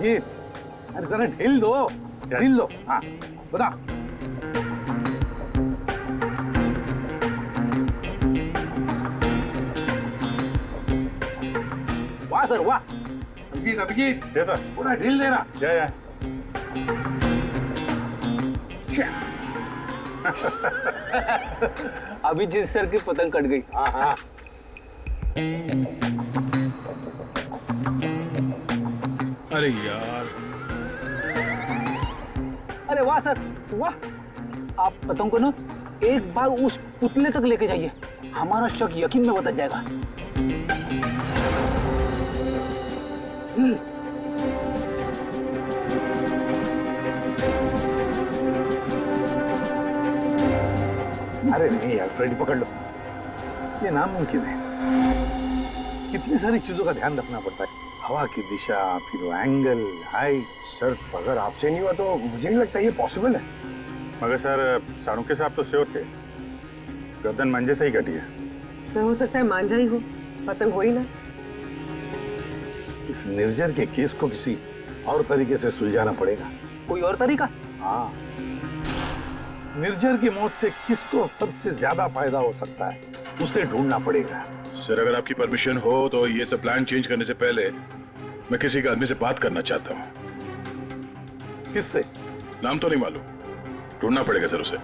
अभिजीत, अरे जरा ढील दो, ढील दो। हाँ बता। वाह सर वाह। अभिजीत अभिजीत, जैसा पूरा ढील देना। जय अभिजीत सर की पतंग कट गई। हाँ हाँ। अरे यार, अरे वाह सर वाह। आप पतंग को ना एक बार उस पुतले तक लेके जाइए, हमारा शक यकीन में बदल जाएगा। अरे नहीं यार, फ्रेडी पकड़ लो, ये नामुमकिन है। कितनी सारी चीजों का ध्यान रखना पड़ता है, हवा की दिशा, फिर वो एंगल, हाइट। सर अगर आपसे नहीं हुआ तो मुझे नहीं लगता ये पॉसिबल है। मगर सर साणुके साहब तो श्योर थे, गर्दन मंजे से ही कटी है। तो हो सकता है मांझा ही हो, पतंग हो ही ना। इस निर्जर के केस को किसी और तरीके से सुलझाना पड़ेगा। कोई और तरीका? हाँ, निर्जर की मौत से किसको सबसे ज्यादा फायदा हो सकता है, उसे ढूंढना पड़ेगा। सर अगर आपकी परमिशन हो तो ये सब प्लान चेंज करने से पहले मैं किसी के आदमी से बात करना चाहता हूँ। किससे? नाम तो नहीं मालूम, ढूंढना पड़ेगा सर उसे।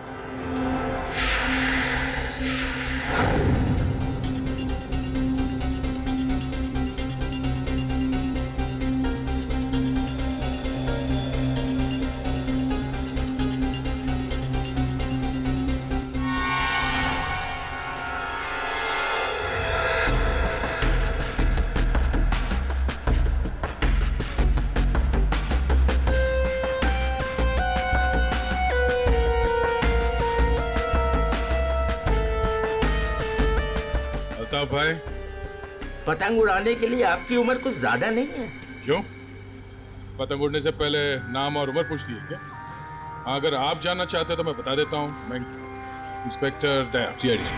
भाई, पतंग उड़ाने के लिए आपकी उम्र कुछ ज्यादा नहीं है। क्यों? पतंग उड़ने से पहले नाम और उम्र पूछती है क्या? अगर आप जानना चाहते हैं तो मैं बता देता हूँ। मैं इंस्पेक्टर दया, CID से।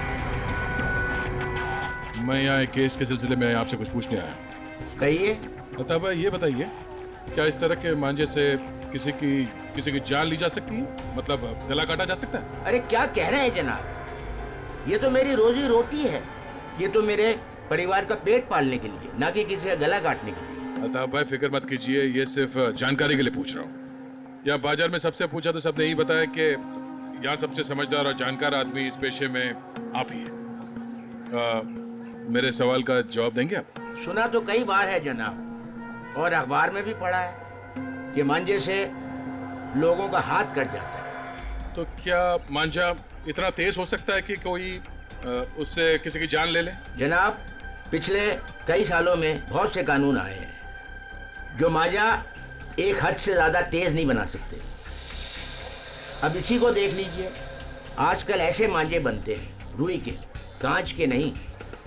मैं यहाँ एक केस के सिलसिले में आपसे कुछ पूछने आया। कहिए। लता भाई ये बताइए, क्या इस तरह के मांझे से किसी की जान ली जा सकती है? मतलब गला काटा जा सकता है? अरे क्या कह रहे हैं जनाब, ये तो मेरी रोजी रोटी है, ये तो मेरे परिवार का पेट पालने के लिए, ना कि किसी का गला काटने के लिए। लता भाई फिक्र मत कीजिए, ये सिर्फ जानकारी के लिए पूछ रहा हूँ। यहाँ बाजार में सबसे पूछा तो सबने यही बताया कि यहाँ सबसे समझदार और जानकार आदमी इस पेशे में आप ही हैं। मेरे सवाल का जवाब देंगे आप? सुना तो कई बार है जनाब, और अखबार में भी पढ़ा है कि मांझे से लोगों का हाथ कट जाता है। तो क्या मांझा इतना तेज हो सकता है कि कोई उससे किसी की जान ले ले? जनाब पिछले कई सालों में बहुत से कानून आए हैं जो मांझा एक हद से ज्यादा तेज नहीं बना सकते। अब इसी को देख लीजिए, आजकल ऐसे मांझे बनते हैं रुई के, कांच के नहीं,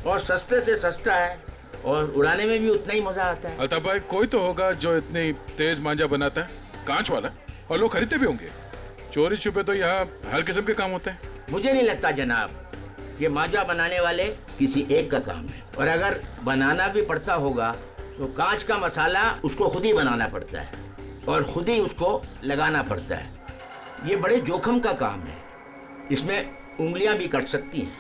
और सस्ते से सस्ता है और उड़ाने में भी उतना ही मजा आता है। अल्ताफ भाई कोई तो होगा जो इतनी तेज मांझा बनाता है, कांच वाला, और लोग खरीदते भी होंगे। चोरी छुपे तो यहाँ हर किस्म के काम होते हैं। मुझे नहीं लगता जनाब ये मांझा बनाने वाले किसी एक का काम है, और अगर बनाना भी पड़ता होगा तो कांच का मसाला उसको खुद ही बनाना पड़ता है और खुद ही उसको लगाना पड़ता है। ये बड़े जोखिम का काम है, इसमें उंगलियां भी कट सकती हैं।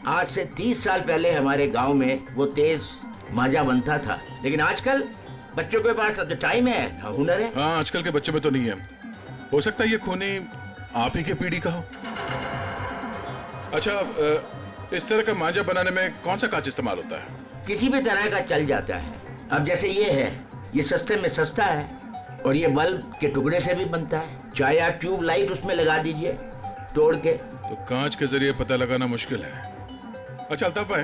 आज से 30 साल पहले हमारे गांव में वो तेज मांझा बनता था, लेकिन आजकल बच्चों के पास तो टाइम है, हुनर है। हाँ, आजकल के बच्चों में तो नहीं है। हो सकता है ये खूनी आप ही के पीढ़ी का हो। अच्छा, इस तरह का मांझा बनाने में कौन सा कांच इस्तेमाल होता है? किसी भी तरह का चल जाता है। अब जैसे ये है, ये सस्ते में सस्ता है, और ये बल्ब के टुकड़े से भी बनता है। चाहे आप ट्यूब लाइट उसमें लगा दीजिए तोड़ के। तो कांच के जरिए पता लगाना मुश्किल है। अच्छा अल्ताफ भाई,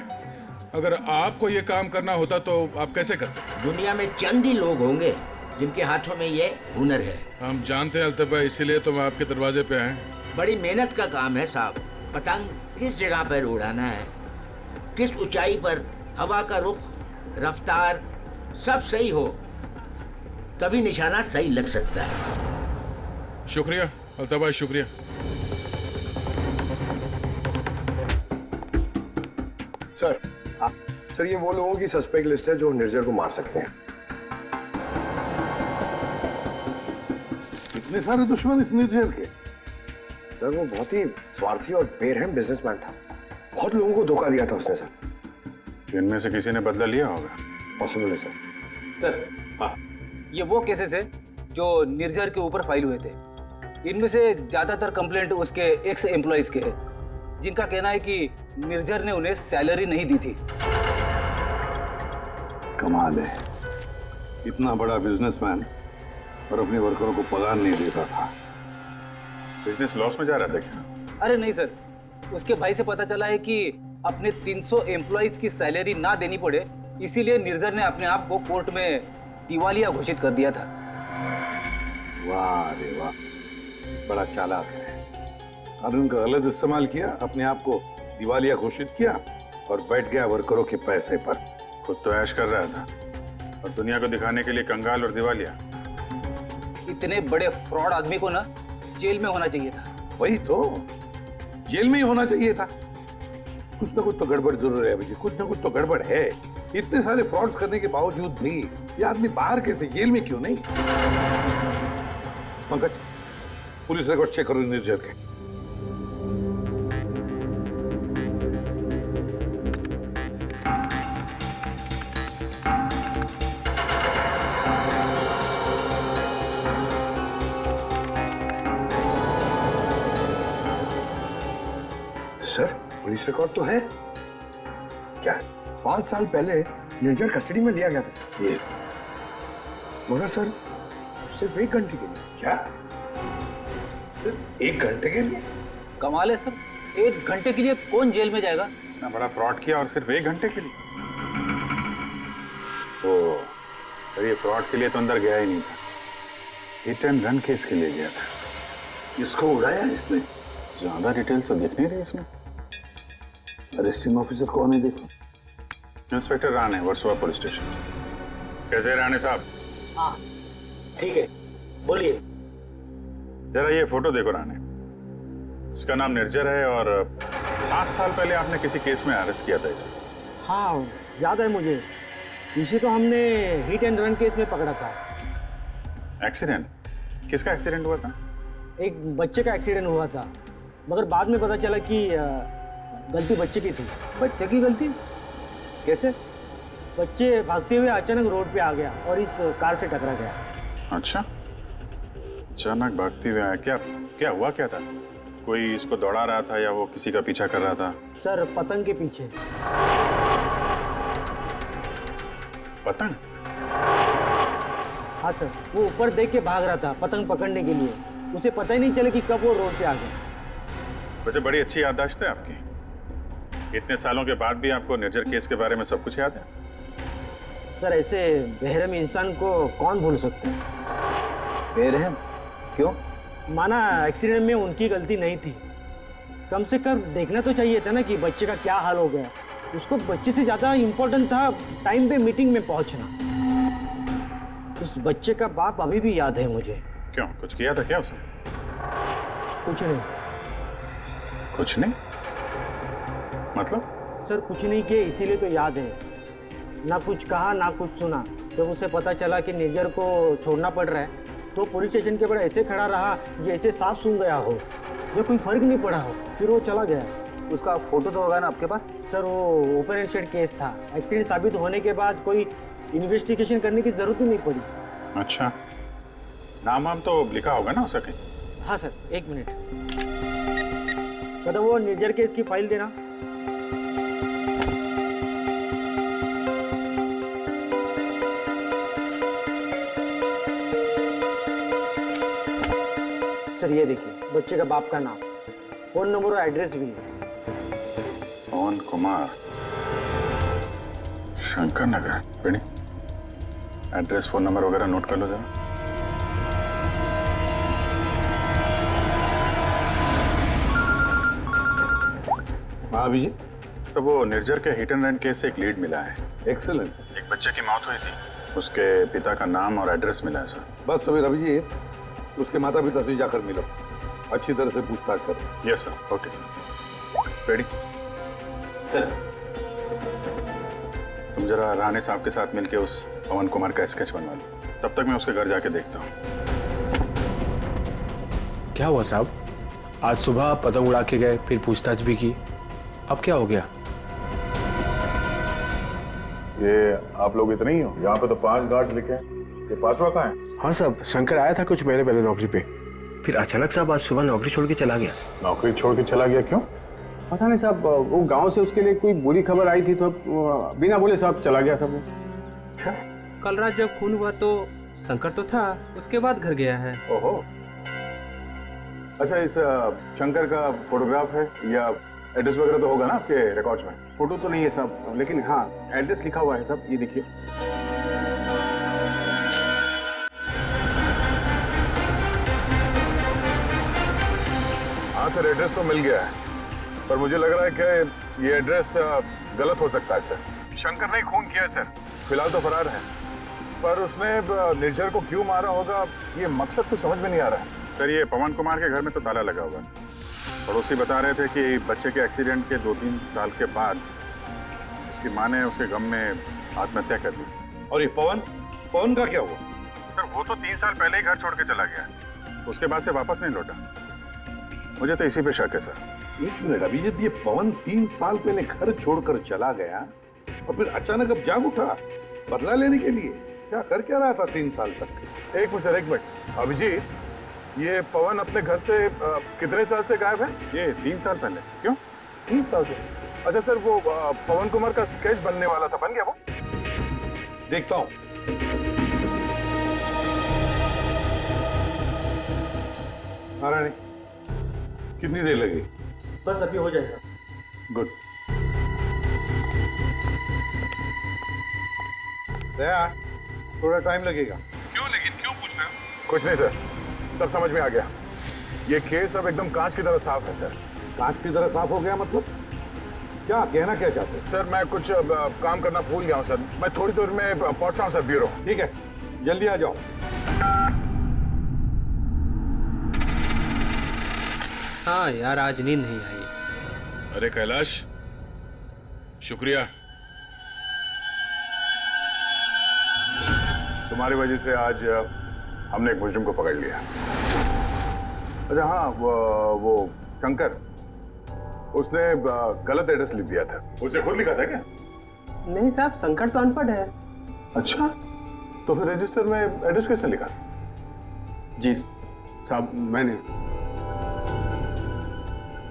अगर आपको ये काम करना होता तो आप कैसे करते? दुनिया में चंद ही लोग होंगे जिनके हाथों में ये हुनर है। हम जानते हैं अल्ताफ भाई, इसीलिए तो मैं आपके दरवाजे पे आए। बड़ी मेहनत का काम है साहब। पतंग किस जगह पर उड़ाना है, किस ऊंचाई पर, हवा का रुख, रफ्तार, सब सही हो तभी निशाना सही लग सकता है। शुक्रिया अल्ताफ भाई, शुक्रिया। सर, हाँ सर, ये वो लोगों की सस्पेक्ट लिस्ट है जो निर्जर को मार सकते हैं। इतने सारे दुश्मन इस निर्जर के। सर वो बहुत ही स्वार्थी और बेरहम बिजनेसमैन था। बहुत लोगों को धोखा दिया था उसने सर। इनमें से किसी ने बदला लिया होगा। पॉसिबल है सर। सर हाँ, ये वो केसेस है जो निर्जर के ऊपर फाइल हुए थे। इनमें से ज्यादातर कंप्लेंट उसके एक्स एम्प्लॉइज के हैं, जिनका कहना है कि निर्जर ने उन्हें सैलरी नहीं दी थी। कमाल है, इतना बड़ा बिजनेसमैन और अपने वर्करों को पगार नहीं देता था। बिजनेस लॉस में जा रहा था क्या? अरे नहीं सर, उसके भाई से पता चला है कि अपने 300 एम्प्लॉइज की सैलरी ना देनी पड़े, इसीलिए निर्जर ने अपने आप को कोर्ट में दिवालिया घोषित कर दिया था। वाह रे वाह, बड़ा चालाक है। कानून का गलत इस्तेमाल किया, अपने आप को दिवालिया घोषित किया और बैठ गया वर्करों के पैसे पर। खुद तो ऐश कर रहा था और दुनिया को दिखाने के लिए कंगाल और दिवालिया। इतने बड़े फ्रॉड आदमी को ना जेल में होना चाहिए था। वही तो, जेल में ही होना चाहिए था। कुछ ना कुछ तो गड़बड़ जरूर है अभिजीत, कुछ ना कुछ तो गड़बड़ है। इतने सारे फ्रॉड्स करने के बावजूद भी ये आदमी बाहर कैसे, जेल में क्यों नहीं? पंकज, पुलिस रिकॉर्ड चेक करो निर्जर के। सर पुलिस रिकॉर्ड तो है। क्या 5 साल पहले निर्जर कस्टडी में लिया गया था सर। ये मगर सर सिर्फ 1 घंटे के लिए। क्या, सिर्फ 1 घंटे के लिए? कमाल है सर, 1 घंटे के लिए कौन जेल में जाएगा? इतना बड़ा फ्रॉड किया और सिर्फ 1 घंटे के लिए? ओ, पर ये फ्रॉड के लिए तो अंदर गया ही नहीं था, हिट एंड रन केस के लिए गया था। किसको उड़ाया इसने? ज्यादा डिटेल्स तो दिख नहीं रही इसमें। अरेस्टिंग ऑफिसर कौन है देखो। Inspector Rane, Versova police station. कैसे राणे साहब? हाँ ठीक है, बोलिए। जरा ये फोटो देखो राणे। इसका नाम निर्जर है और 5 साल पहले आपने किसी केस में अरेस्ट किया था इसे। हाँ याद है मुझे, इसे तो हमने हिट एंड रन केस में पकड़ा था। एक्सीडेंट? किसका एक्सीडेंट हुआ था? एक बच्चे का एक्सीडेंट हुआ था, मगर बाद में पता चला कि गलती बच्चे की थी। बच्चे की गलती? कैसे? बच्चे भागते हुए अचानक रोड पे आ गया और इस कार से टकरा गया। अच्छा, अचानक भागते हुए आया। क्या क्या हुआ, क्या था? कोई इसको दौड़ा रहा था या वो किसी का पीछा कर रहा था? सर पतंग के पीछे। पतंग? हाँ सर, वो ऊपर देख के भाग रहा था पतंग पकड़ने के लिए। उसे पता ही नहीं चला कि कब वो रोड पे आ गया। वैसे बड़ी अच्छी याददाश्त है आपकी। इतने सालों के बाद भी आपको निर्जर केस के बारे में सब कुछ याद है? सर ऐसे बेरहम इंसान को कौन भूल सकता है? बेरहम? क्यों? माना एक्सीडेंट में उनकी गलती नहीं थी, कम से कम देखना तो चाहिए था ना कि बच्चे का क्या हाल हो गया। उसको बच्चे से ज़्यादा इम्पोर्टेंट था टाइम पे मीटिंग में पहुंचना। उस बच्चे का बाप अभी भी याद है मुझे। क्यों, कुछ किया था क्या उसने? कुछ नहीं कुछ नहीं? मतलब? सर, कुछ नहीं किए इसीलिए तो याद है। ना कुछ कहा ना कुछ सुना। जब उसे पता चला कि निर्जर को छोड़ना पड़ रहा है तो पुलिस स्टेशन के बाहर ऐसे खड़ा रहा जैसे सांप सूंघ गया हो, जो कोई फर्क नहीं पड़ा हो। फिर वो चला गया। उसका फोटो तो होगा ना आपके पास? सर वो ओपन एंड शट केस था। एक्सीडेंट साबित होने के बाद कोई इन्वेस्टिगेशन करने की जरूरत ही नहीं पड़ी। अच्छा, नाम वाम तो लिखा होगा ना उसका कहीं? हाँ सर, 1 मिनट। कदम वो निर्जर केस की फाइल देना। सर ये देखिए, बच्चे का बाप का नाम, फोन नंबर और एड्रेस भी है। पवन कुमार, शंकर नगर। बेटी, एड्रेस फोन नंबर वगैरह नोट कर लो जरा। हाँ अभिजीत। तो वो निर्जर के हिट एंड रन केस से एक लीड मिला है। एक्सीलेंट। एक बच्चे की मौत हुई थी, उसके पिता का नाम और एड्रेस मिला है सर। बस अभी अभिजीत, उसके माता पिता से जाकर मिलो, अच्छी तरह से पूछताछ करो। Yes sir, okay sir. Ready? Sir तुम जरा राणे साहब के साथ मिलके उस पवन कुमार का स्केच बनवा लो, तब तक मैं उसके घर जाके देखता हूँ। क्या हुआ साहब? आज सुबह आप पतंग उड़ा के गए, फिर पूछताछ भी की, अब क्या हो गया? ये आप लोग इतने ही हो? यहाँ पे तो 5 गार्ड्स लिखे हैं, ये 5वां कहाँ है? हाँ साहब, शंकर आया था कुछ महीने पहले नौकरी पे, फिर अचानक साहब आज सुबह नौकरी छोड़ के चला गया। नौकरी छोड़ के चला गया क्यों? पता नहीं साहब, वो गांव से उसके लिए कोई बुरी खबर आई थी तो बिना बोले साहब चला गया सब। कल रात जब खून हुआ तो शंकर तो था, उसके बाद घर गया है। ओहो, अच्छा, इस शंकर का फोटोग्राफ है या एड्रेस वगैरह तो होगा ना आपके रिकॉर्ड्स में? फोटो तो नहीं है साहब, लेकिन हाँ एड्रेस लिखा हुआ है साहब, ये देखिए। हाँ सर, एड्रेस तो मिल गया है, पर मुझे लग रहा है कि ये एड्रेस गलत हो सकता है सर। शंकर ने खून किया है सर, फिलहाल तो फरार है, पर उसने निर्जर को क्यों मारा होगा ये मकसद तो समझ में नहीं आ रहा है। सर, ये पवन कुमार के घर में तो ताला लगा हुआ है। पड़ोसी बता रहे थे कि बच्चे के एक्सीडेंट के 2-3 साल के बाद उसकी माँ ने उसके गम में आत्महत्या कर ली। और ये पवन का क्या हुआ? सर, वो तो 3 साल पहले ही घर छोड़ के चला गया, उसके बाद से वापस नहीं लौटा। मुझे तो इसी पे शक है सर। 1 मिनट अभिजीत, ये पवन 3 साल पहले घर छोड़कर चला गया और फिर अचानक अब जाग उठा बदला लेने के लिए? क्या रहा था 3 साल तक? एक मिनट सर, एक मिनट। अभिजीत, ये पवन अपने घर से कितने साल से गायब है? ये 3 साल पहले। क्यों 3 साल से? अच्छा सर, वो पवन कुमार का स्केच बनने वाला था, बन गया वो? देखता हूं। महारानी, कितनी देर लगेगी? बस अभी हो जाएगा। गुड। दया, थोड़ा टाइम लगेगा। क्यों पूछ रहे हो? कुछ नहीं सर, सब समझ में आ गया। ये केस अब एकदम कांच की तरह साफ है सर। कांच की तरह साफ हो गया मतलब? क्या कहना क्या चाहते हैं? सर, मैं कुछ काम करना भूल गया हूँ सर, मैं थोड़ी देर में पहुंच रहा हूँ सर ब्यूरो। ठीक है, जल्दी आ जाओ। हाँ यार, आज नींद नहीं आई। अरे कैलाश, शुक्रिया। तुम्हारी वजह से आज हमने एक मुजरिम को पकड़ लिया। अच्छा हाँ, वो शंकर, उसने गलत एड्रेस लिख दिया था। उसने खुद लिखा था क्या? नहीं साहब, शंकर तो अनपढ़ है। अच्छा, तो फिर रजिस्टर में एड्रेस कैसे लिखा? जी साहब, मैंने।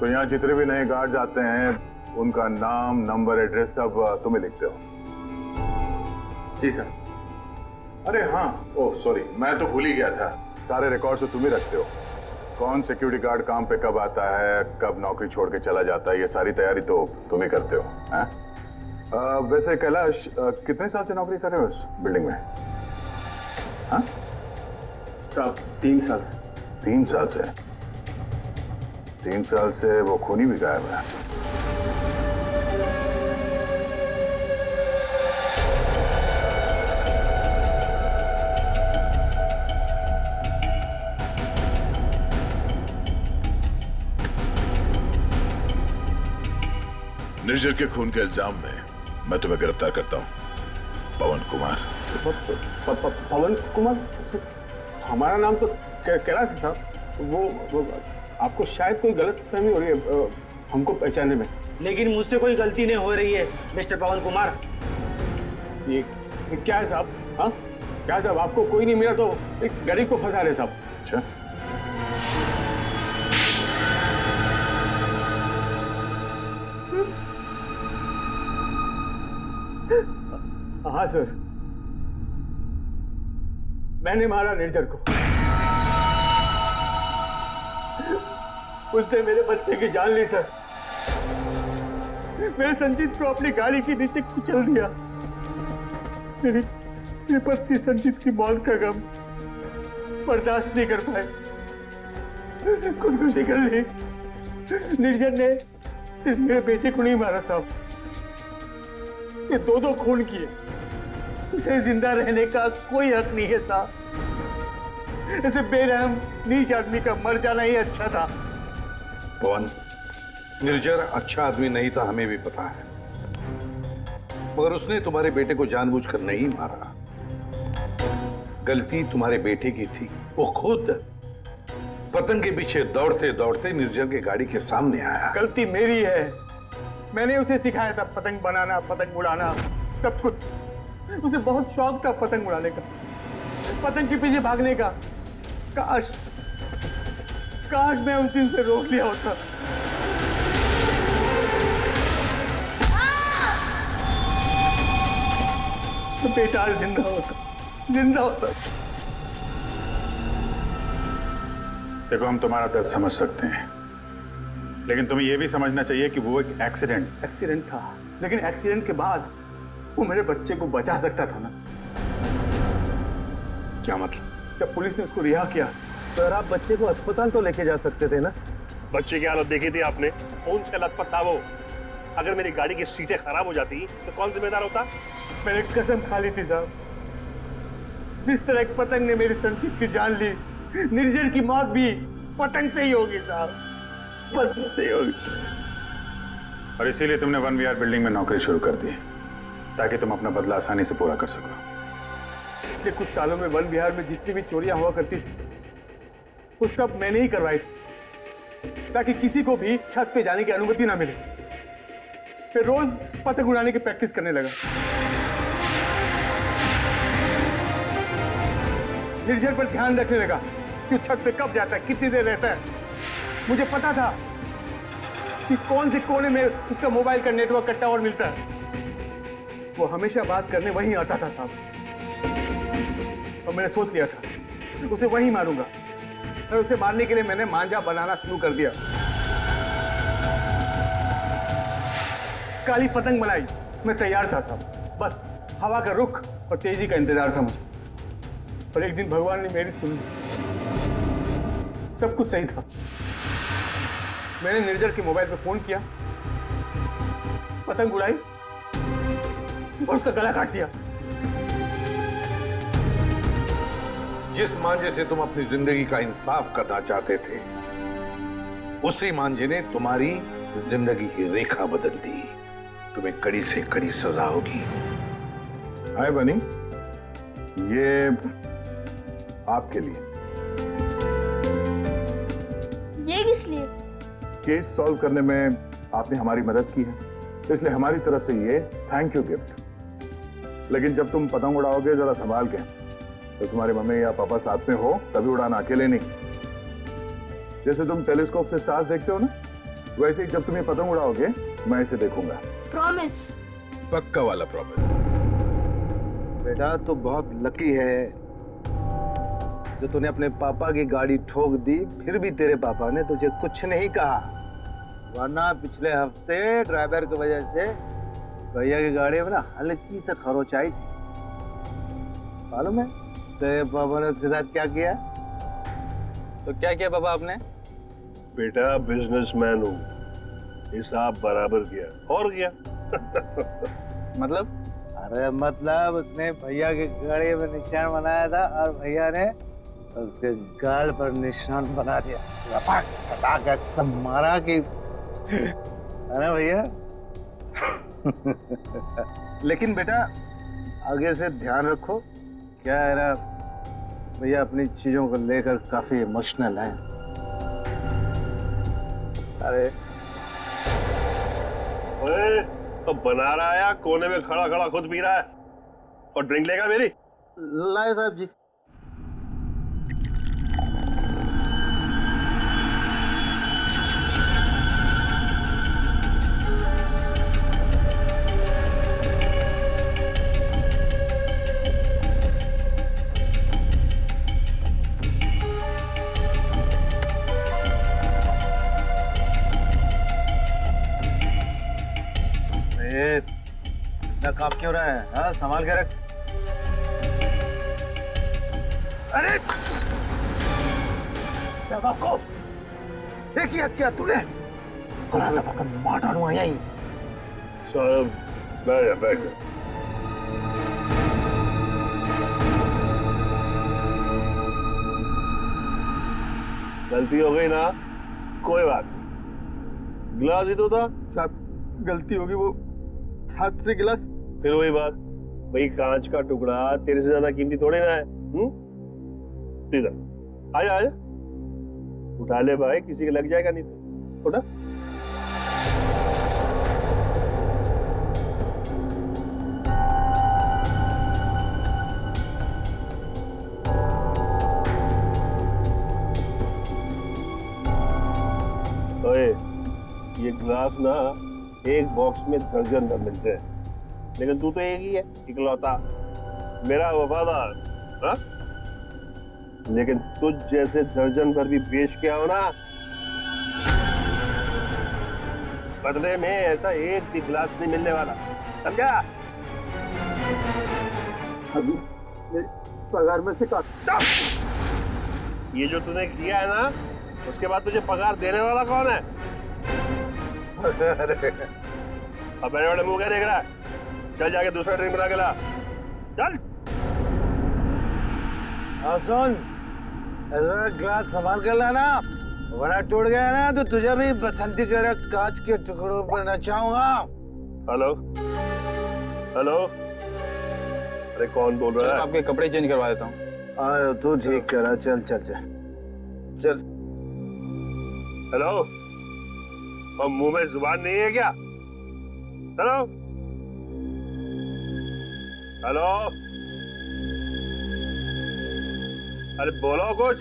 तो यहाँ जितने भी नए गार्ड्स आते हैं उनका नाम, नंबर, एड्रेस सब तुम्हें लिखते हो? जी सर। अरे हाँ, ओह सॉरी, मैं तो भूल ही गया था, सारे रिकॉर्ड्स तो तुम ही रखते हो। कौन सिक्योरिटी गार्ड काम पे कब आता है, कब नौकरी छोड़ के चला जाता है, ये सारी तैयारी तो तुम ही करते हो, हैं? वैसे कैलाश, कितने साल से नौकरी कर रहे हो इस बिल्डिंग में? हाँ साहब, 3 साल से। 3 साल से? 3 साल से वो खूनी भी गायब है। निर्जर के खून के इल्जाम में मैं तुम्हें गिरफ्तार करता हूं, पवन कुमार। पवन कुमार? हमारा नाम तो कैलाश है साहब। वो आपको शायद कोई गलत फहमी हो रही है हमको पहचानने में। लेकिन मुझसे कोई गलती नहीं हो रही है मिस्टर पवन कुमार। ये क्या है साहब? हाँ क्या है साहब, आपको कोई नहीं मिला तो एक गरीब को फंसा रहे साहब। अच्छा, हाँ सर, मैंने मारा निर्जर को। उसने मेरे बच्चे की जान ली सर। मेरे संजीत को अपनी गाड़ी के नीचे कुचल दिया। मेरी पत्नी संजीत की मौत का गम बर्दाश्त नहीं कर पाए, खुदकुशी कर ली। निर्जर ने सिर्फ मेरे बेटे को नहीं मारा साहब, ये 2 खून किए। उसे जिंदा रहने का कोई हक नहीं है साहब। ऐसे बेरहम नीच आदमी का मर जाना ही अच्छा था। पवन, निर्जर अच्छा आदमी नहीं था, हमें भी पता है, मगर उसने तुम्हारे बेटे को जानबूझकर नहीं मारा। गलती तुम्हारे बेटे की थी। वो खुद पतंग के पीछे दौड़ते दौड़ते निर्जर के गाड़ी के सामने आया। गलती मेरी है। मैंने उसे सिखाया था पतंग बनाना, पतंग उड़ाना, सब कुछ। उसे बहुत शौक था पतंग उड़ाने का, पतंग के पीछे भागने का। काश काश मैं उस दिन से रोक लिया होता। तो बेटा आज जिंदा होता। देखो, हम तुम्हारा दर्द समझ सकते हैं, लेकिन तुम्हें यह भी समझना चाहिए कि वो एक एक्सीडेंट था, लेकिन एक्सीडेंट के बाद वो मेरे बच्चे को बचा सकता था ना। क्या मतलब? जब पुलिस ने उसको रिहा किया तो आप बच्चे को अस्पताल तो लेके जा सकते थे ना। बच्चे की हालत देखी थी आपने, कौन सा लत पर था वो? अगर मेरी गाड़ी की सीटें खराब हो जाती तो कौन जिम्मेदार होता? मैंने कसम खा ली थी साहब, जिस तरह एक पतंग ने मेरी संचित की जान ली, निर्जर की मौत भी पतंग से ही होगी साहब, पतंग से ही होगी। और इसीलिए तुमने 1VR बिल्डिंग में नौकरी शुरू कर दी, ताकि तुम अपना बदला आसानी से पूरा कर सको। पिछले कुछ सालों में वन विहार में जितनी भी चोरियां हुआ करती थी, वो सब मैंने ही करवाई थी, ताकि किसी को भी छत पे जाने की अनुमति ना मिले। फिर रोज पतंग उड़ाने की प्रैक्टिस करने लगा। निर्जर पर ध्यान रखने लगा कि छत पे कब जाता है, कितनी देर रहता है। मुझे पता था कि कौन से कोने में उसका मोबाइल का नेटवर्क का टावर मिलता है। वो हमेशा बात करने वहीं आता था साहब, और मैंने सोच लिया था उसे वहीं मारूंगा। और उसे मारने के लिए मैंने मांझा बनाना शुरू कर दिया। काली पतंग बनाई, मैं तैयार था साहब, बस हवा का रुख और तेजी का इंतजार था मुझे। और एक दिन भगवान ने मेरी सुन ली, सब कुछ सही था। मैंने निर्जर के मोबाइल पे फोन किया, पतंग उड़ाई और उसका गला काट दिया। जिस मांझे से तुम अपनी जिंदगी का इंसाफ करना चाहते थे, उसी मांझे ने तुम्हारी जिंदगी की रेखा बदल दी। तुम्हें कड़ी से कड़ी सजा होगी। हाय बनी, ये आपके लिए। ये किस लिए? केस सॉल्व करने में आपने हमारी मदद की है, इसलिए हमारी तरफ से ये थैंक यू गिफ्ट। लेकिन जब तुम पतंग उड़ाओगे जरा संभाल के, तो तुम्हारे मम्मी या पापा साथ में हो तभी उड़ाना, अकेले नहीं। जैसे तुम टेलीस्कोप से स्टार्स देखते हो ना, वैसे ही जब तुम ये पतंग उड़ाओगे मैं इसे देखूंगा। प्रॉमिस। पक्का वाला प्रॉमिस। बेटा तू बहुत लकी है जो तूने अपने पापा की गाड़ी ठोक दी, फिर भी तेरे पापा ने तुझे कुछ नहीं कहा। वरना पिछले हफ्ते ड्राइवर की वजह से भैया की गाड़ी में ना हल्की से खरोच आई थी। मालूम है तेरे पापा ने उसके साथ क्या किया? तो क्या किया पापा आपने? बेटा बिजनेसमैन हूँ, हिसाब बराबर किया और क्या। मतलब? अरे मतलब उसने भैया की गाड़ी में निशान बनाया था और भैया ने उसके गाल पर निशान बना दिया। सपाट सटाक ऐसा मारा कि, अरे भैया। लेकिन बेटा आगे से ध्यान रखो, क्या है ना भैया अपनी चीजों को लेकर काफी इमोशनल है। अरे तो बना रहा है, कोने में खड़ा खड़ा खुद पी रहा है। और ड्रिंक लेगा मेरी? लाए साहब जी। इतना कांप क्यों रहा है? हाँ संभाल के रख। अरे देखिए क्या तूने मार डालूंगा यहीं। साहब बैठ जा। गलती हो गई ना, कोई बात नहीं। गिलास ही तो था साहब, गलती होगी, वो हाथ से गिलास। फिर वही बात, भाई कांच का टुकड़ा तेरे से ज्यादा कीमती थोड़े ना है। इधर आजा आजा। उठा ले भाई, किसी के लग जाएगा नहीं तो। उठा। ओए, ये ग्लास ना एक बॉक्स में दर्जन भर मिलते हैं, लेकिन तू तो एक ही है, इकलौता मेरा वफादार। हाँ? लेकिन तुझ जैसे दर्जन भर भी बेच के आओ ना, बदले में ऐसा एक भी गिलास नहीं मिलने वाला, समझा? अभी मेरे पगार में से काट। ये जो तूने किया है ना, उसके बाद तुझे पगार देने वाला कौन है? अब बड़े बड़े मुंह क्या देख रहा है? चल जाके दूसरा ड्रिंक बना के ला, चल। सुन, ग्लास संभाल कर लाना, वरना टूट गया ना तो तुझे भी बसंती कर कांच के टुकड़ों पर नचाऊंगा। हेलो हेलो, अरे कौन बोल रहा है? आपके कपड़े चेंज करवा देता हूँ। तू ठीक करा, चल चल चल चल। हेलो, और मुंह में जुबान नहीं है क्या? हेलो हेलो, अरे बोलो कुछ।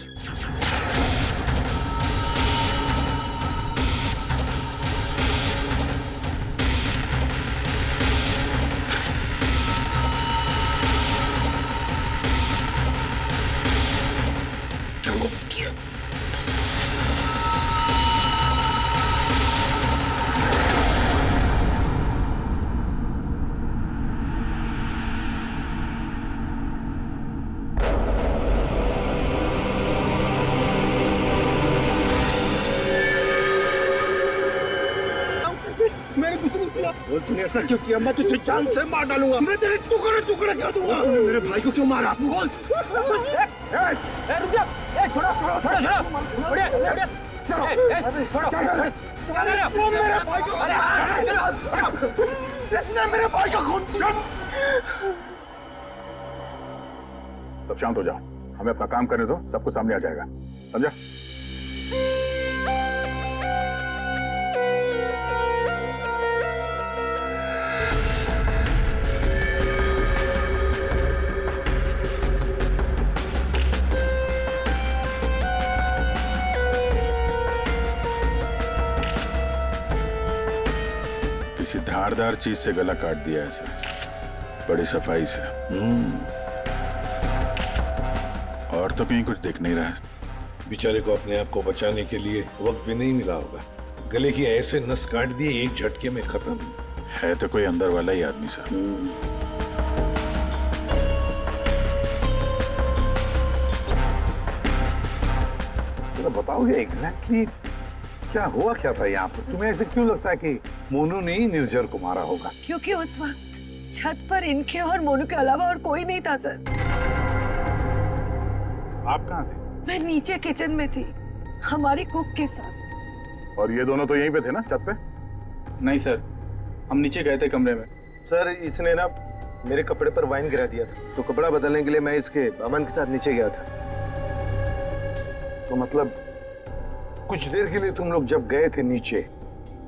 बोल, तूने ऐसा क्यों किया? मैं तुझे जान से मार डालूंगा, मैं तेरे टुकड़े टुकड़े कर दूंगा। तूने मेरे भाई को क्यों मारा? बोल। इसने मेरे भाई का खून किया। सब शांत हो जाओ, हमें अपना काम करने दो, सब कुछ सामने आ जाएगा, समझा? किसी धारदार चीज से गला काट दिया है सर, बड़ी सफाई से। और तो कहीं कुछ दिख नहीं रहा है। बेचारे को अपने आप को बचाने के लिए वक्त भी नहीं मिला होगा। गले की ऐसे नस काट दिए एक झटके में खत्म। है तो कोई अंदर वाला ही आदमी सर। तो बताओगे एग्जैक्टली क्या हुआ क्या था यहाँ पर? तुम्हें ऐसे क्यों लगता है कि मोनू ने ही निर्जर को मारा होगा? क्योंकि उस वक्त छत पर इनके और मोनू के अलावा और कोई नहीं था सर। आप कहाँ थे? मैं नीचे किचन में थी, हमारी कुक के साथ। और ये दोनों तो यहीं पे थे ना, छत पे? नहीं सर, हम नीचे गए थे कमरे में। सर, इसने ना मेरे कपड़े पर वाइन गिरा दिया था, तो कपड़ा बदलने के लिए मैं इसके अमन के साथ नीचे गया था। तो मतलब कुछ देर के लिए तुम लोग जब गए थे नीचे,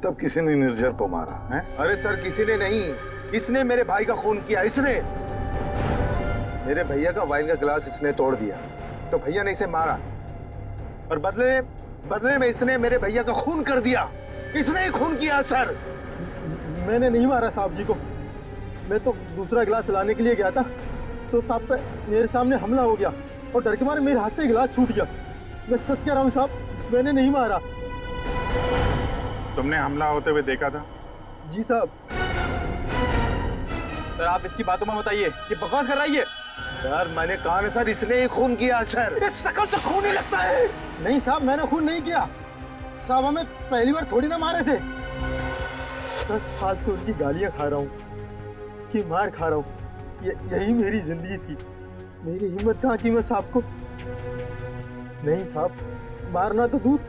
तब किसी ने निर्जर को मारा है? अरे सर, किसी ने नहीं, इसने मेरे भाई का खून किया। इसने मेरे भैया का वाइन का गिलास इसने तोड़ दिया, तो भैया ने इसे मारा, और बदले में इसने मेरे भैया का खून कर दिया। इसने ही खून किया सर। मैंने नहीं मारा साहब जी को, मैं तो दूसरा गिलास लाने के लिए गया था, तो साहब पे मेरे सामने हमला हो गया और डर के मारे मेरे हाथ से गिलास छूट गया। मैं सच कह रहा हूँ साहब, मैंने नहीं मारा। तुमने हमला होते हुए देखा था? जी साहब। सर आप इसकी बातों में बताइए, ये बकवास कर रही है। यार मैंने कहा ना सर, इसने ही खून किया सर। इस शकल से खून ही लगता है। नहीं साहब, मैंने खून नहीं किया साहब, हमें पहली बार थोड़ी ना मारे थे। 10 साल से उनकी गालियां खा रहा हूँ, कि मार खा रहा हूँ, यही मेरी जिंदगी थी। मेरी हिम्मत कहाँ की मैं साहब को नहीं साहब, मारना तो दूर,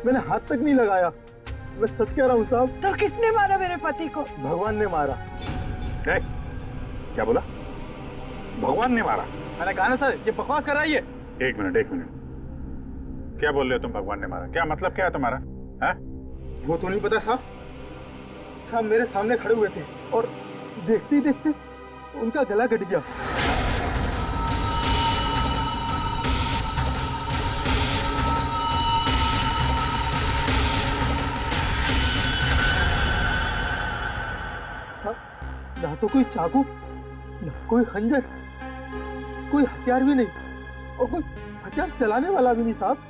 मैंने हाथ तक नहीं लगाया। मैं सच कह रहा हूँ साहब। तो किसने मारा मेरे पति को? भगवान ने मारा। क्या बोला? भगवान ने मारा? मैंने कहा ना सर, ये बकवास कर रही है। एक मिनट, क्या बोल रहे हो तुम? भगवान ने मारा? क्या मतलब क्या है तुम्हारा? है? वो तो नहीं पता साहब। साहब मेरे सामने खड़े हुए थे और देखते ही देखते उनका गला कट गया। साहब ना तो कोई चाकू, ना कोई खंजर, कोई हथियार भी नहीं और कोई हथियार चलाने वाला भी नहीं साहब।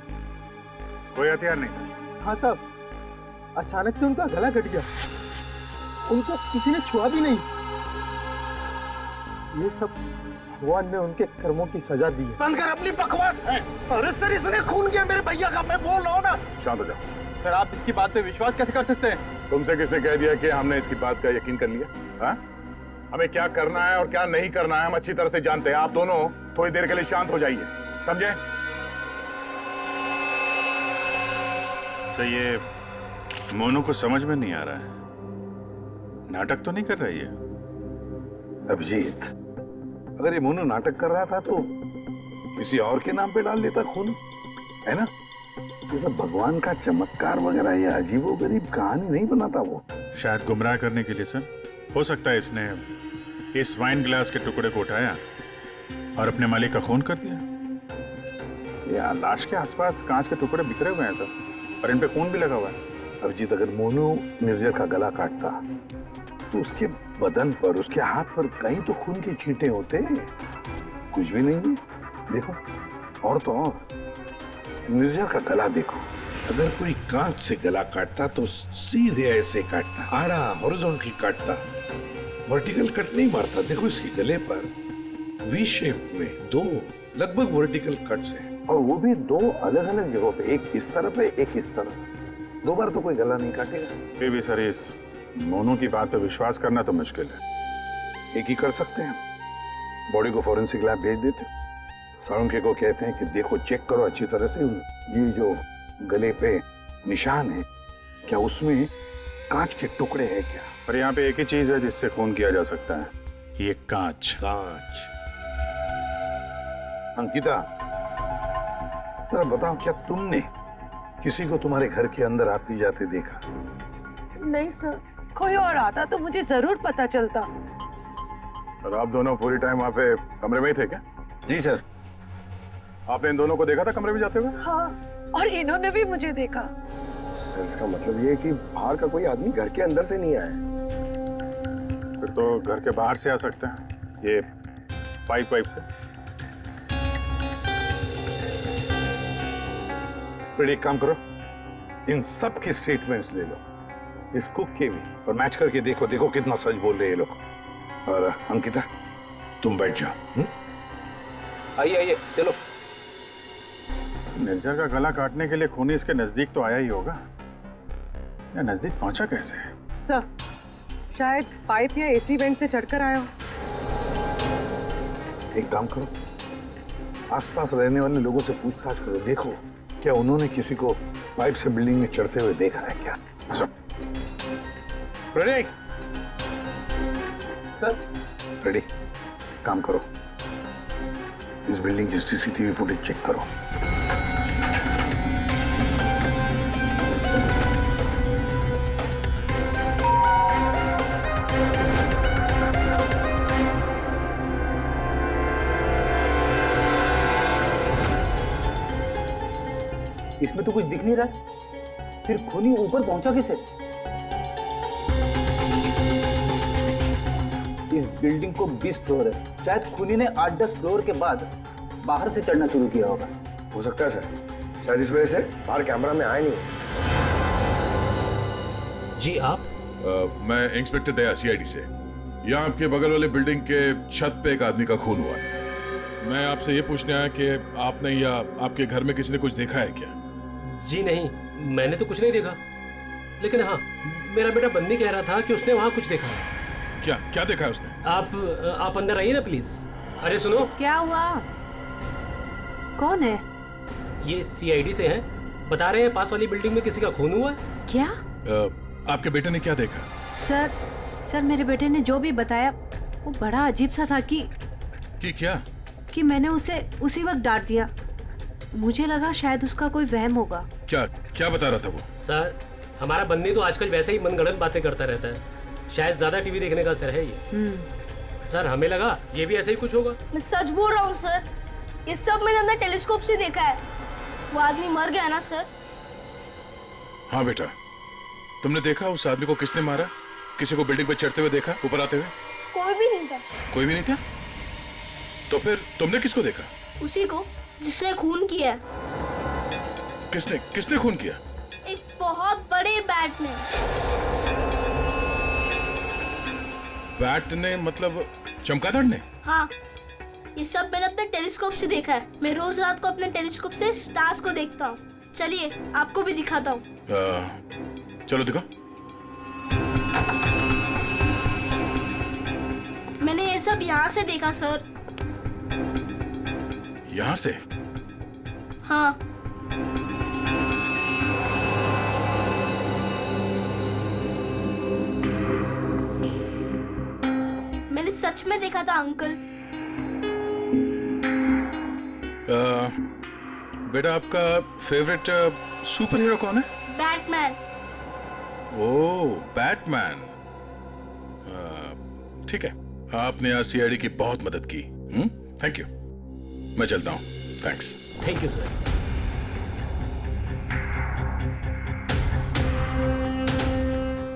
कोई हथियार नहीं था? हाँ साहब, अचानक से उनका गला कट गया। उनको किसी ने छुआ भी नहीं। ये सब भगवान ने उनके कर्मों की सजा दी है। बंद कर अपनी बकवास। अरे सर, इसने खून किया मेरे भैया का, मैं बोल रहा हूँ ना। शांत हो जाओ। सर आप इसकी बात पे विश्वास कैसे कर सकते हैं? तुमसे किसने कह दिया कि हमने इसकी बात का यकीन कर लिया? हाँ? हमें क्या करना है और क्या नहीं करना है हम अच्छी तरह से जानते हैं। आप दोनों थोड़ी देर के लिए शांत हो जाइए, समझे? सर ये मोनू को समझ में नहीं आ रहा है, नाटक तो नहीं कर रही है? अभिजीत, अगर ये मोनू नाटक कर रहा था तो किसी और के नाम पे डाल लेता खून, है ना? ये सब भगवान का चमत्कार वगैरह ये अजीबोगरीब कहानी नहीं बनाता वो। शायद गुमराह करने के लिए सर। हो सकता है इसने इस वाइन ग्लास के टुकड़े को उठाया और अपने मालिक का खून कर दिया। यार लाश के आसपास कांच के टुकड़े बिखरे हुए हैं सर, और इन पे खून भी लगा हुआ है। अभिजीत, अगर मोनू निर्जर का गला काटता तो उसके बदन पर, उसके हाथ पर कहीं तो खून के छींटे होते। कुछ भी नहीं है। देखो, और तो और निर्जर का गला देखो। अगर कोई कांच से गला काटता तो सीधे ऐसे काटता, आड़ा हॉरिजॉन्टल काटता, वर्टिकल कट नहीं मारता। देखो इसके गले पर वी शेप में 2 लगभग वर्टिकल कट्स हैं, और वो भी 2 अलग अलग जगहों पे, एक इस तरफ है, एक इस तरफ। 2 बार तो कोई गला नहीं काटेगा। फिर भी सर इस मोनू की बात पे विश्वास करना तो मुश्किल है। एक ही कर सकते हैं, बॉडी को फॉरेंसिक लैब भेज देते। साळुंखे को कहते हैं कि देखो, चेक करो अच्छी तरह से, ये जो गले पे निशान है, क्या उसमें कांच के टुकड़े हैं क्या? पर यहाँ पे एक ही चीज है जिससे खून किया जा सकता है, ये कांच। कांच। अंकिता, जरा बताओ, क्या तुमने किसी को तुम्हारे घर के अंदर आती जाते देखा? नहीं सर, कोई और आता तो मुझे जरूर पता चलता। और आप दोनों पूरी टाइम वहाँ पे कमरे में ही थे क्या? जी सर। आपने इन दोनों को देखा था कमरे में जाते हुए? हाँ, और इन्होंने भी मुझे देखा। इसका मतलब ये है कि बाहर का कोई आदमी घर के अंदर से नहीं आया। फिर तो घर के बाहर से आ सकते हैं, ये पाइप से। फिर एक काम करो, इन सब की स्टेटमेंट्स ले लो, इस कुक के भी, और मैच करके देखो, देखो कितना सच बोल रहे हैं ये लोग। और अंकिता, तुम बैठ जाओ। आइए आइए, चलो। निर्जर का गला काटने के लिए खूनी इसके नजदीक तो आया ही होगा, या नजदीक पहुंचा कैसे? सर, शायद पाइप या एसी वेंट से चढ़कर आया हो। एक काम करो, आसपास रहने वाले लोगों से पूछताछ करो, देखो क्या उन्होंने किसी को पाइप से बिल्डिंग में चढ़ते हुए देखा है क्या? रेडी? सर। रेडी? काम करो, इस बिल्डिंग की सीसीटीवी फुटेज चेक करो। इसमें तो कुछ दिख नहीं रहा है, फिर खूनी ऊपर पहुंचा कैसे? इस बिल्डिंग को 20 फ्लोर है, शायद खूनी ने 8-10 फ्लोर के बाद बाहर से चढ़ना शुरू किया होगा। हो सकता है सर, शायद इस वजह से बाहर कैमरा में आया नहीं। जी आप? मैं इंस्पेक्टर दया, सीआईडी से। यहाँ आपके बगल वाले बिल्डिंग के छत पे एक आदमी का खून हुआ है। मैं आपसे ये पूछने आया कि आपने या आपके घर में किसी ने कुछ देखा है क्या? जी नहीं, मैंने तो कुछ नहीं देखा, लेकिन हाँ, मेरा बेटा बंदी कह रहा था कि उसने वहाँ कुछ देखा है। क्या क्या देखा है उसने? आप अंदर आइए ना प्लीज। अरे सुनो। क्या हुआ? कौन है? ये सीआईडी से हैं, बता रहे हैं पास वाली बिल्डिंग में किसी का खून हुआ है। क्या? आपके बेटे ने क्या देखा? सर मेरे बेटे ने जो भी बताया वो बड़ा अजीब सा था कि क्या? कि मैंने उसे उसी वक्त डांट दिया। मुझे लगा शायद उसका कोई वहम होगा। क्या क्या बता रहा था वो? सर हमारा बन्नी तो आजकल वैसे ही मनगढ़ंत बातें करता रहता है, शायद ज्यादा टीवी देखने का असर है ये। सर हमें लगा ये भी ऐसा ही कुछ होगा। मैं सच बोल रहा हूँ सर, ये सब मैंने अपने टेलीस्कोप से देखा है। वो आदमी मर गया ना सर। हाँ बेटा, तुमने देखा उस आदमी को किसने मारा? किसी को बिल्डिंग पे चढ़ते हुए देखा, ऊपर आते हुए? कोई भी नहीं था। कोई भी नहीं था? तो फिर तुमने किसको देखा? उसी को जिसने खून किया। किसने किसने खून किया? एक बहुत बड़े बैट ने। बैट ने मतलब चमगादड़ ने? हाँ, ये सब मैंने अपने टेलीस्कोप से देखा है। मैं रोज रात को अपने टेलीस्कोप से स्टार्स को देखता हूँ। चलिए आपको भी दिखाता हूँ। चलो दिखाओ। मैंने ये सब यहाँ से देखा सर। यहाँ से? हाँ। मैंने सच में देखा था अंकल। बेटा आपका फेवरेट सुपर हीरो कौन है? बैटमैन। ओह बैटमैन, ठीक है। आपने आज सीआईडी की बहुत मदद की। Thank you. मैं चलता हूँ। थैंक्स। Thank you sir.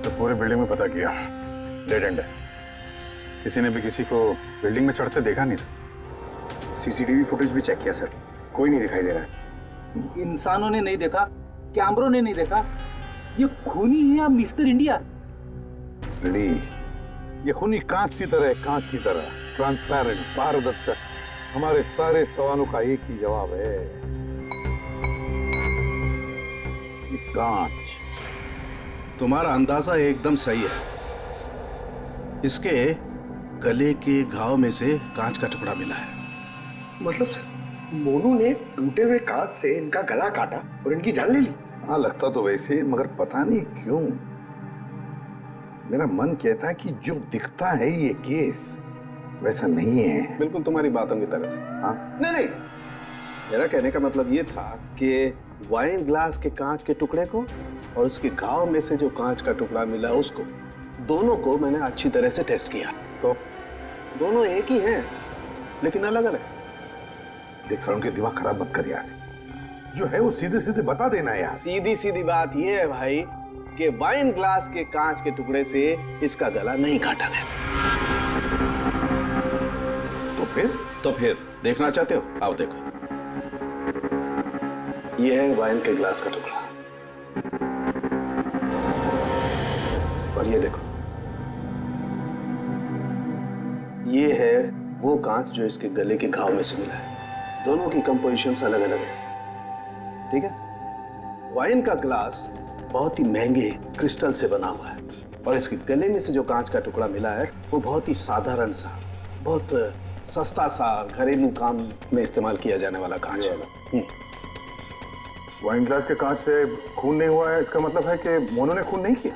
तो पूरे बिल्डिंग में पता किया, डेड एंड है। किसी ने भी किसी को बिल्डिंग में चढ़ते देखा नहीं सर। सीसीटीवी फुटेज भी चेक किया सर, कोई नहीं दिखाई दे रहा है। इंसानों ने नहीं देखा, कैमरों ने नहीं देखा। ये खूनी है या मिस्टर इंडिया? ली, ये खूनी कांच की तरह है, कांच की तरह ट्रांसपेरेंट, पारदर्शक। हमारे सारे सवालों का एक ही जवाब है, ये कांच। तुम्हारा अंदाजा एकदम सही है। इसके गले के घाव में से कांच का टुकड़ा मिला है। मतलब सर मोनू ने टूटे हुए कांच से इनका गला काटा और इनकी जान ले ली? हाँ लगता तो वैसे, मगर पता नहीं क्यों मेरा मन कहता है कि जो दिखता है ये केस वैसा नहीं है। बिल्कुल तुम्हारी बातों की तरह से। हाँ नहीं, मेरा कहने का मतलब ये था कि वाइन ग्लास के कांच के टुकड़े को और उसके घाव में से जो कांच का टुकड़ा मिला उसको, दोनों को मैंने अच्छी तरह से टेस्ट किया, तो दोनों एक ही हैं लेकिन अलग अलग। देख सर, उनके दिमाग खराब मत कर यार, जो है वो सीधे सीधे बता देना यार। सीधी सीधी बात ये है भाई कि वाइन ग्लास के कांच के टुकड़े से इसका गला नहीं काटा गया। तो फिर देखना चाहते हो? आओ देखो, ये है वाइन के ग्लास का टुकड़ा और ये देखो, ये है वो कांच जो इसके गले के घाव में से मिला है। दोनों की कंपोजिशंस अलग अलग है, ठीक है? वाइन का ग्लास बहुत ही महंगे क्रिस्टल से बना हुआ है और इसके गले में से जो कांच का टुकड़ा मिला है वो बहुत ही साधारण सा, बहुत सस्ता सा, घरेलू काम में इस्तेमाल किया जाने वाला कांच है। वाइन ग्लास के कांच से खून नहीं हुआ है, इसका मतलब है कि मोनू ने खून नहीं किया।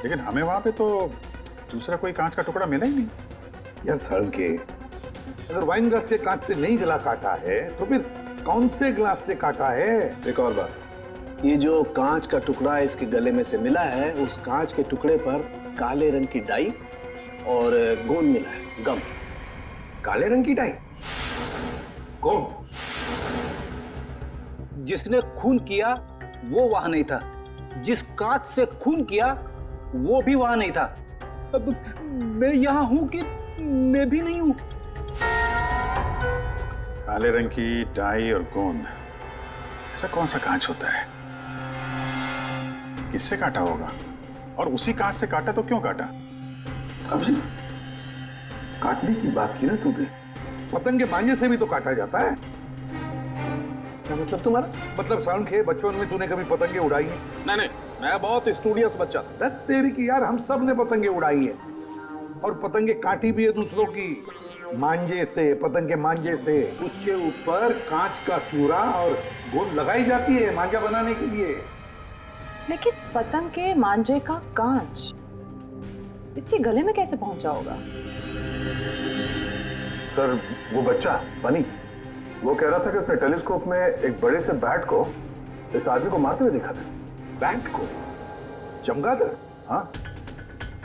लेकिन हमें वहां पे तो दूसरा कोई कांच का टुकड़ा मिला ही नहीं। यार सड़न के, अगर वाइन ग्लास के कांच से नहीं गला काटा है तो फिर कौन से ग्लास से काटा है? एक और बात, ये जो कांच का टुकड़ा इसके गले में से मिला है, उस कांच के टुकड़े पर काले रंग की डाई और गोंद मिला है, गम। काले रंग की डाई? कौन? जिसने खून किया वो वहां नहीं था, जिस कांच से खून किया वो भी वहां नहीं था। अब मैं यहां हूं कि मैं भी नहीं हूं। काले रंग की डाई और गोंद, ऐसा कौन सा कांच होता है? किससे काटा होगा? और उसी कांच से काटा तो क्यों काटा? अब काटने की बात की ना तूने, पतंग के मांझे से भी तो काटा जाता है। क्या मतलब तुम्हारा? मतलब साउंड के बचपन में तूने कभी पतंगे उड़ाई है? नहीं, मैं बहुत स्टूडियस बच्चा था। तेरी की यार, हम सब ने पतंगे उड़ाई है और पतंगे काटी भी है दूसरों की, मांझे से, पतंग के मांझे से। उसके ऊपर कांच का चूरा और गोंद लगाई जाती है मांझा बनाने के लिए। लेकिन पतंग के मांझे का कांच इसके गले में कैसे पहुंचा होगा? सर वो बच्चा बनी, वो कह रहा था कि उसने टेलीस्कोप में एक बड़े से बैट को इस आदमी को मारते हुए देखा था। बैट को? चमगादड़? हाँ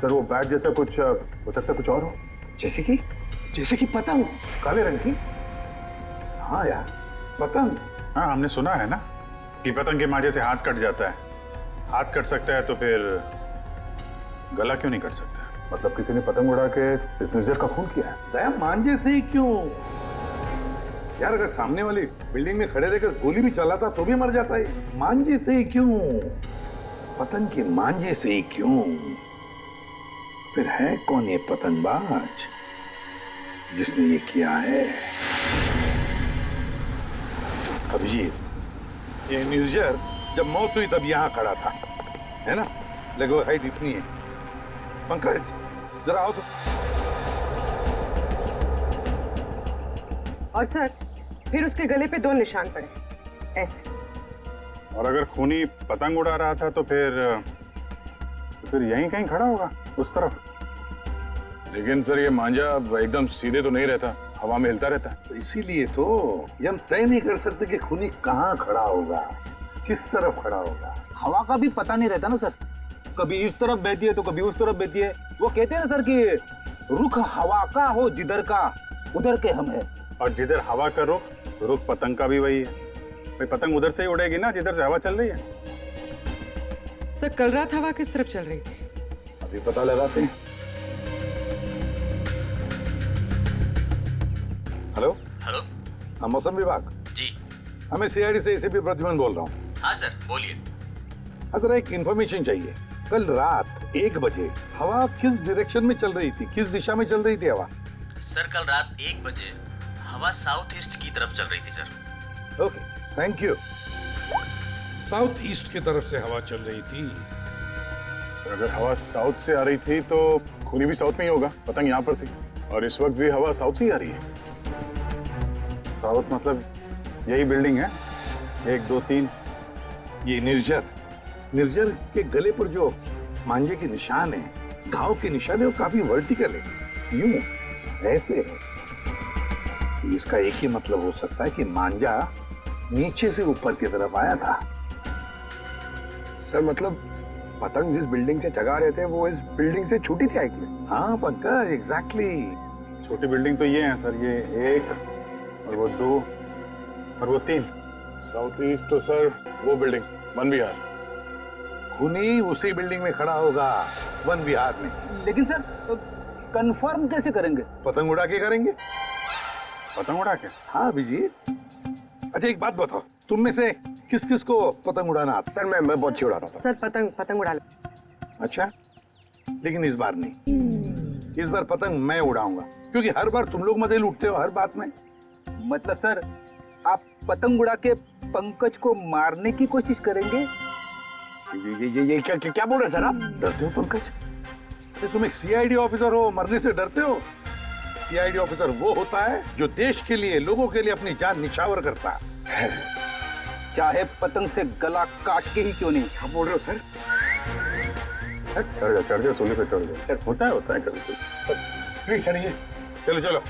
सर, वो बैट जैसा कुछ हो सकता, कुछ और हो। जैसे कि पतंग, काले रंग की। हाँ यार, पतंग। हाँ, हमने सुना है ना कि पतंग के मांझे से हाथ कट जाता है। हाथ कट सकता है तो फिर गला क्यों नहीं कट सकता? मतलब किसी ने पतंग उड़ा के इस निर्जर का खून किया है। दया, मांझे से ही क्यों यार? अगर सामने वाली बिल्डिंग में खड़े रहकर गोली भी चलाता तो भी मर जाता है। मांझे से ही क्यों? पतंग के मांझे से ही क्यों? फिर है कौन ये पतंगबाज जिसने ये किया है? अभिजीत, ये निर्जर जब मौत हुई तब यहां खड़ा था, है ना? लगभग हाइट इतनी है। पंकज, जरा आओ तो। और सर, फिर उसके गले पे 2 निशान पड़े, ऐसे। और अगर खूनी पतंग उड़ा रहा था तो फिर यहीं कहीं खड़ा होगा, उस तरफ। लेकिन सर ये मांझा एकदम सीधे तो नहीं रहता, हवा में हिलता रहता है। तो इसीलिए तो ये हम तय नहीं कर सकते कि खूनी कहाँ खड़ा होगा, किस तरफ खड़ा होगा। हवा का भी पता नहीं रहता ना सर, कभी इस तरफ बहती है तो कभी उस तरफ बहती है। वो कहते हैं ना सर कि रुख हवा का हो जिधर का उधर के हम है। और जिधर हवा का रुख पतंग का भी वही है। भाई पतंग उधर से ही उड़ेगी ना जिधर से हवा चल रही है। सर, कल रात हवा किस तरफ चल रही थी? अभी पता लगाते हैं। हेलो हेलो, हाँ, मौसम विभाग जी। हमें सीआईडी से एसीपी प्रद्युमन बोल रहा हूँ। हाँ सर, बोलिए। अगर एक इंफॉर्मेशन चाहिए, कल रात 1 बजे हवा किस डायरेक्शन में चल रही थी, किस दिशा में चल रही थी हवा? सर, कल रात 1 बजे हवा साउथ ईस्ट की तरफ चल रही थी sir. Okay, thank you. South east की तरफ से हवा चल रही थी। अगर हवा साउथ से आ रही थी तो खूनी भी साउथ में ही होगा। पतंग यहाँ पर थी और इस वक्त भी हवा साउथ से ही आ रही है। साउथ मतलब यही बिल्डिंग है, 1 2 3। ये निर्जर के गले पर जो मांझे के निशान है, घाव के निशान है, वो काफी वर्टिकल है, यूं ऐसे है। इसका एक ही मतलब हो सकता है कि मांझा नीचे से ऊपर की तरफ आया था। सर मतलब पतंग जिस बिल्डिंग से चगा रहे थे वो इस बिल्डिंग से छूटी थी हाइट में। हाँ पंकज, एग्जैक्टली। छोटी बिल्डिंग तो ये है सर, ये 1 और वो 2 और वो 3। साउथ ईस्ट तो सर वो बिल्डिंग वन विहार। खूनी उसी बिल्डिंग में खड़ा होगा, वन विहार में। लेकिन सर कंफर्म कैसे करेंगे? पतंग उड़ा के करेंगे। पतंग उड़ा के? हाँ अभिजीत। अच्छा एक बात बताओ, तुम में से किस किस को पतंग उड़ाना आता? सर मैं बहुत अच्छी उड़ाता था। सर पतंग उड़ा ले। अच्छा, लेकिन इस बार नहीं। इस बार पतंग मैं उड़ाऊंगा, क्योंकि हर बार तुम लोग मजे लूटते हो हर बात में। मतलब सर, आप पतंग उड़ा के पंकज को मारने की कोशिश करेंगे? ये क्या बोल रहे सर आप? डरते हो पंकज? तुम एक सीआईडी ऑफिसर हो, मरने से डरते हो? सीआईडी ऑफिसर वो होता है जो देश के लिए, लोगों के लिए अपनी जान निछावर करता है, चाहे पतंग से गला काट के ही क्यों नहीं। क्या बोल रहे हो सर? चढ़ जाओ, सोने पे चढ़ जाओ। सर होता है कभी। प्लीज सर, ये चलो।